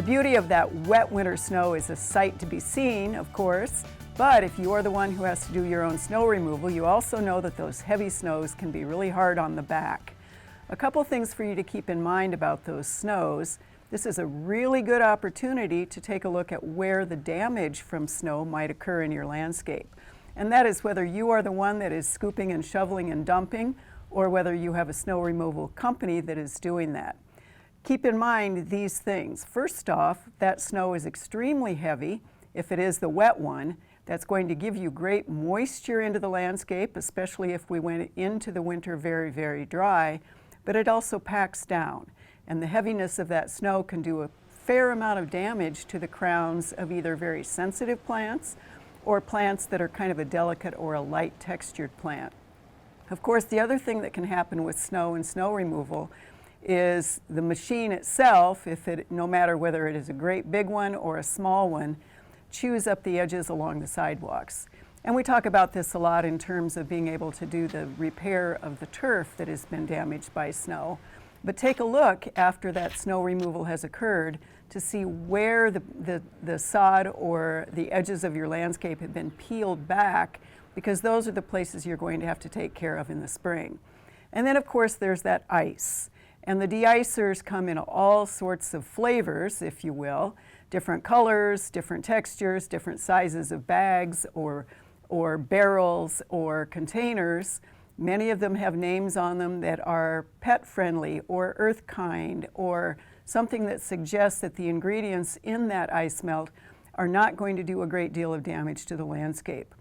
beauty of that wet winter snow is a sight to be seen, of course, but if you are the one who has to do your own snow removal, you also know that those heavy snows can be really hard on the back. A couple things for you to keep in mind about those snows. This is a really good opportunity to take a look at where the damage from snow might occur in your landscape. And that is whether you are the one that is scooping and shoveling and dumping, or whether you have a snow removal company that is doing that. Keep in mind these things. First off, that snow is extremely heavy. If it is the wet one, that's going to give you great moisture into the landscape, especially if we went into the winter very, very dry, but it also packs down. And the heaviness of that snow can do a fair amount of damage to the crowns of either very sensitive plants or plants that are kind of a delicate or a light textured plant. Of course, the other thing that can happen with snow and snow removal is the machine itself, no matter whether it is a great big one or a small one, chews up the edges along the sidewalks. And we talk about this a lot in terms of being able to do the repair of the turf that has been damaged by snow. But take a look after that snow removal has occurred to see where the sod or the edges of your landscape have been peeled back, because those are the places you're going to have to take care of in the spring. And then of course there's that ice. And the de-icers come in all sorts of flavors, if you will, different colors, different textures, different sizes of bags or barrels or containers. Many of them have names on them that are pet friendly or earth kind or something that suggests that the ingredients in that ice melt are not going to do a great deal of damage to the landscape.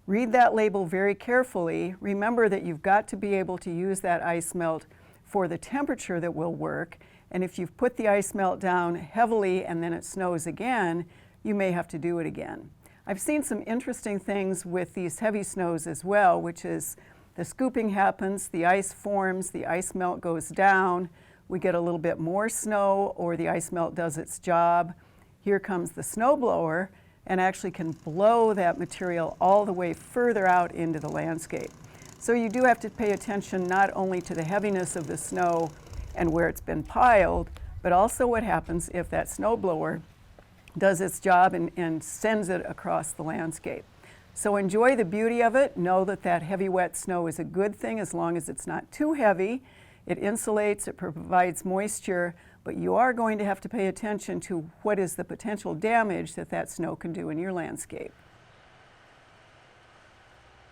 Read that label very carefully. Remember that you've got to be able to use that ice melt for the temperature that will work. And if you've put the ice melt down heavily and then it snows again, you may have to do it again. I've seen some interesting things with these heavy snows as well, which is the scooping happens, the ice forms, the ice melt goes down, we get a little bit more snow or the ice melt does its job. Here comes the snowblower and actually can blow that material all the way further out into the landscape. So you do have to pay attention not only to the heaviness of the snow and where it's been piled, but also what happens if that snowblower does its job and sends it across the landscape. So enjoy the beauty of it. Know that that heavy wet snow is a good thing as long as it's not too heavy. It insulates, it provides moisture, but you are going to have to pay attention to what is the potential damage that that snow can do in your landscape.